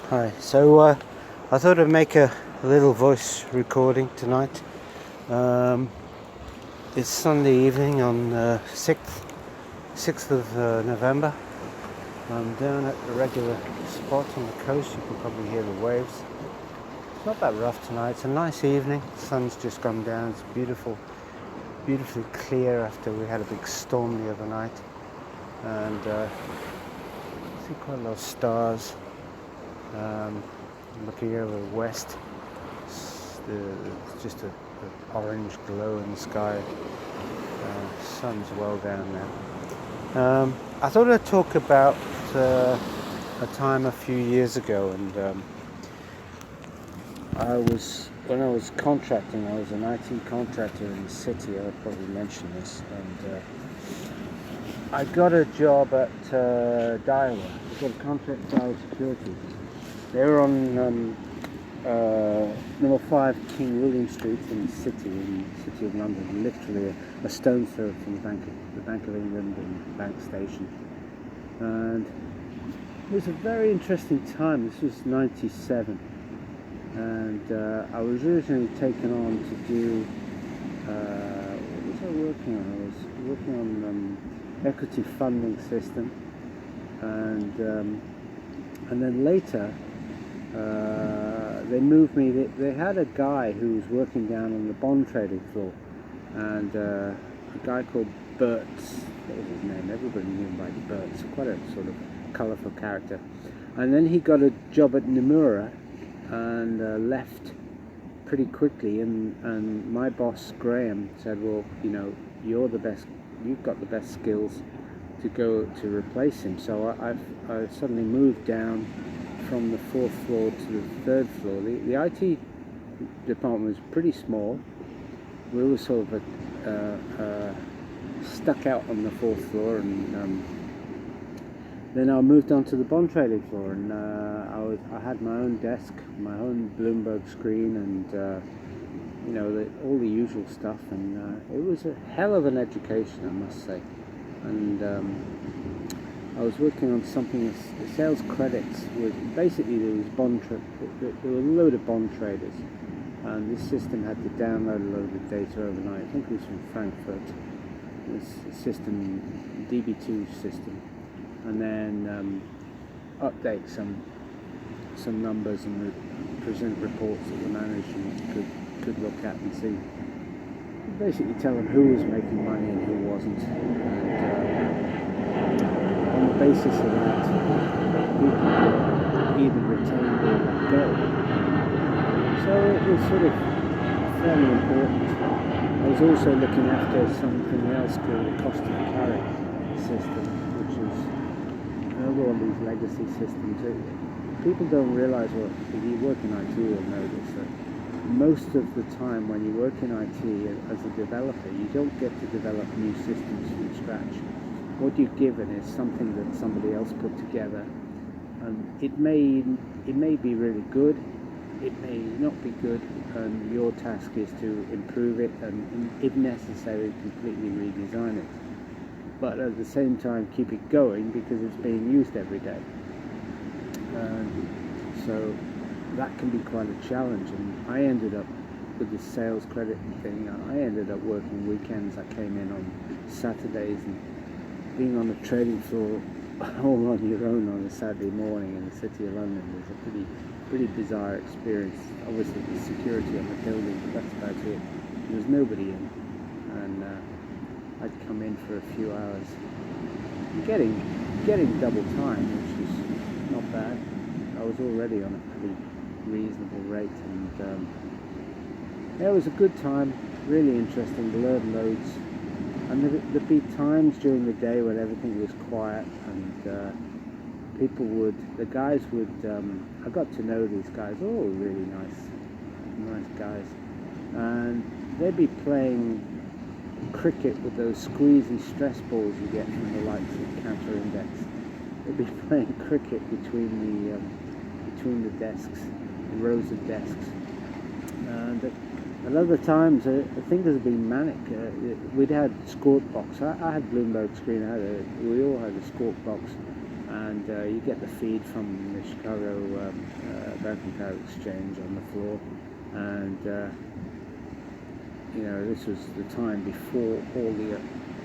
Hi. I thought I'd make a little voice recording tonight. It's Sunday evening on 6th of November. I'm down at the regular spot on the coast. You can probably hear the waves. It's not that rough tonight. It's a nice evening. The sun's just gone down. It's beautifully clear after we had a big storm the other night. And I see quite a lot of stars. Looking over the west, it's just an orange glow in the sky. Sun's well down now. I thought I'd talk about a time a few years ago, and when I was contracting, I was an IT contractor in the city. I'll probably mention this, and I got a job at Daiwa. I got a contract at Daiwa Security. They were on number 5 King William Street in the city of London, literally a stone's throw from the Bank of England and Bank Station. And it was a very interesting time. This was '97, and I was originally taken on to do what was I working on? I was working on equity funding system, and then later. They moved me. They had a guy who was working down on the bond trading floor, and a guy called Bert. What was his name? Everybody knew him by Bert. Quite a sort of colourful character. And then he got a job at Nomura and left pretty quickly. And my boss Graham said, "Well, you're the best. You've got the best skills to go to replace him." So I suddenly moved down from the 4th floor to the 3rd floor. The IT department was pretty small. We were sort of stuck out on the 4th floor, and then I moved on to the bond trading floor, and I had my own desk, my own Bloomberg screen, and all the usual stuff. And it was a hell of an education, I must say. And I was working on something. The sales credits was basically there were a load of bond traders, and this system had to download a load of data overnight. I think it was from Frankfurt. This system, DB2 system, and then update some numbers and present reports that the management could look at and see. Basically, tell them who was making money and who wasn't. On the basis of that, people either retained or let go. So it was sort of fairly important. I was also looking after something else called the cost of carry system, which is all these legacy systems. People don't realise, well, if you work in IT, you'll know this, that most of the time when you work in IT as a developer, you don't get to develop new systems from scratch. What you're given is something that somebody else put together, and it may be really good, it may not be good, and your task is to improve it and, if necessary, completely redesign it. But at the same time, keep it going because it's being used every day. So that can be quite a challenge, and I ended up with this sales credit thing. I ended up working weekends. I came in on Saturdays, and being on the trading floor all on your own on a Saturday morning in the city of London was a pretty bizarre experience. Obviously the security on the building, but that's about it. There was nobody in, and I'd come in for a few hours, getting double time, which was not bad. I was already on a pretty reasonable rate, and it was a good time, really interesting, learned loads. And there'd be times during the day when everything was quiet, and the guys would, I got to know these guys, all really nice guys, and they'd be playing cricket with those squeezy stress balls you get from the likes of Counter Index. They'd be playing cricket between the desks, the rows of desks, and at other times, things have been manic. We'd had Squawk Box. I had Bloomberg screen. We all had a Squawk Box, and you get the feed from the Chicago American Power Exchange on the floor, and this was the time before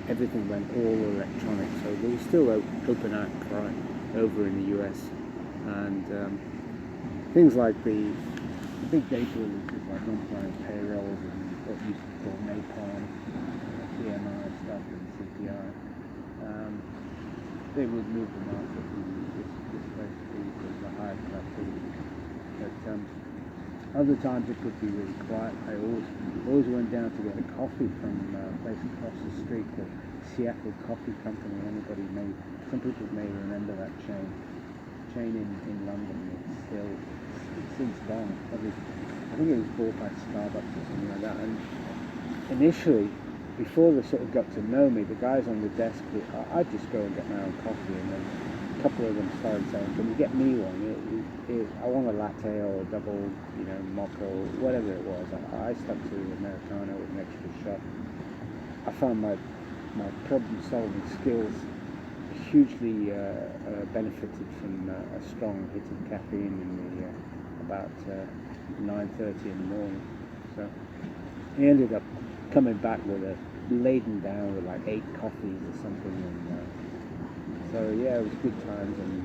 everything went all electronic, so there was still open outcry over in the US, and things like the big data releases like non-farm payrolls and what used to call napalm, PMI stuff and CPI, they would move the market, and this basically was the higher productivity. But other times it could be really quiet. I always went down to get a coffee from a place across the street called Seattle Coffee Company. Some people may remember that chain in London. It's since gone. I think it was bought by Starbucks or something like that. And initially, before they sort of got to know me, the guys on the desk, I'd just go and get my own coffee, and then a couple of them started saying, "Can you get me one? I want a latte or a double, mocha, or whatever it was." I stuck to Americano with an extra shot. I found my problem-solving skills hugely benefited from a strong hit of caffeine in about 9:30 in the morning. So he ended up coming back with laden down with like 8 coffees or something, and so yeah, it was good times. And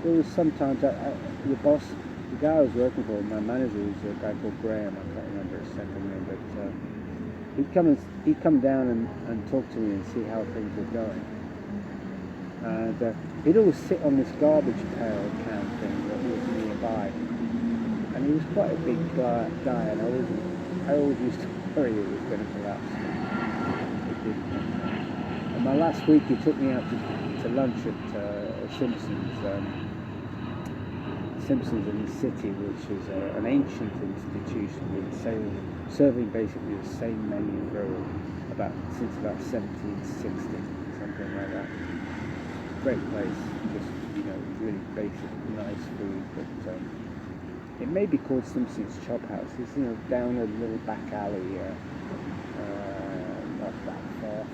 there was sometimes the boss, the guy I was working for, my manager, was a guy called Graham. I can't remember his second name, but he'd come down and talk to me and see how things were going. And he'd always sit on this garbage pail can thing that was nearby. And he was quite a big guy, and I always used to worry it was going to collapse. It didn't. And my last week, he took me out to lunch at Simpsons in the City, which is an ancient institution serving basically the same menu since about 1760, something like that. Great place, just really basic, nice food, but it may be called Simpsons Chop House. It's down a little back alley, not that far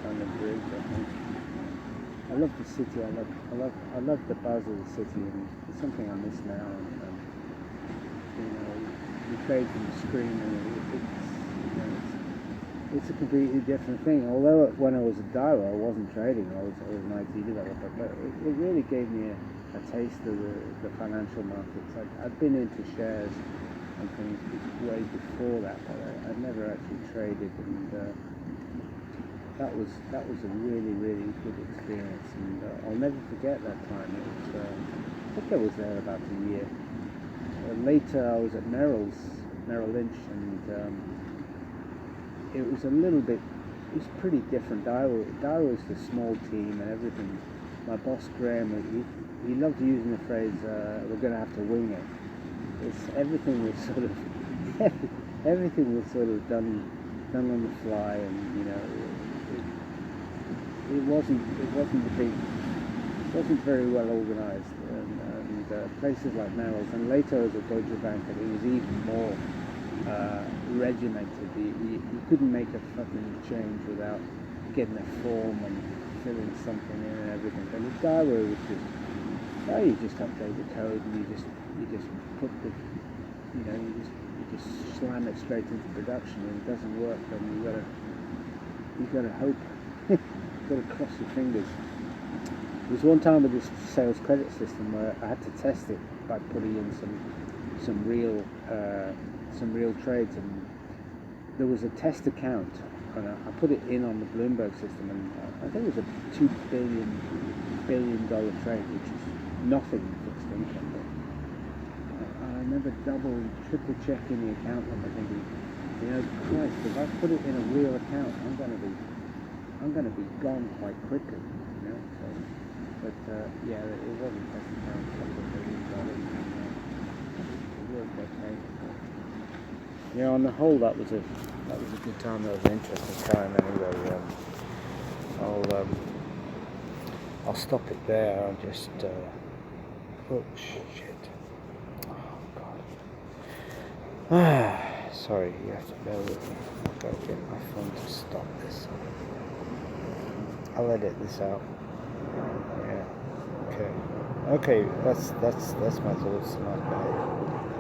from the bridge, I think. I love the city. I love the buzz of the city, and it's something I miss now. And you trade from the screen, and it's a completely different thing. Although when I was a diver, I wasn't trading. I was an IT developer, but it really gave me a taste of the financial markets. I'd been into shares and things way before that, but I'd never actually traded, and that was a really, really good experience, and I'll never forget that time. I think I was there about a year. Later I was at Merrill Lynch, and it was it was pretty different. Daiwa was the small team and everything. My boss Graham, he loved using the phrase, "we're going to have to wing it." Everything was sort of done on the fly, and it wasn't very well organized, and places like Merrill's, and later as a Deutsche Bank, it was even more regimented. You couldn't make a fucking change without getting a form and filling something in and everything. But with Daiwa, it was you just update the code, and you just put you just slam it straight into production, and it doesn't work, then you gotta hope. Got to cross your fingers. There was one time with this sales credit system where I had to test it by putting in some real trades, and there was a test account, and I put it in on the Bloomberg system, and I think it was a $2 billion trade, which is nothing in fixed income. But I remember triple checking the account number, thinking, Christ, if I put it in a real account, I'm going to be gone quite quickly, So, but yeah, it wasn't just a couple of $1 billion. It worked okay. On the whole, that was a good time. That was an interesting time. Anyway, I'll stop it there. I'll just oh shit. Oh God. Sorry, you have to bear with me. I've got to get my phone to stop this. I'll edit this out. Yeah. Okay. Okay. That's my thoughts. My bad.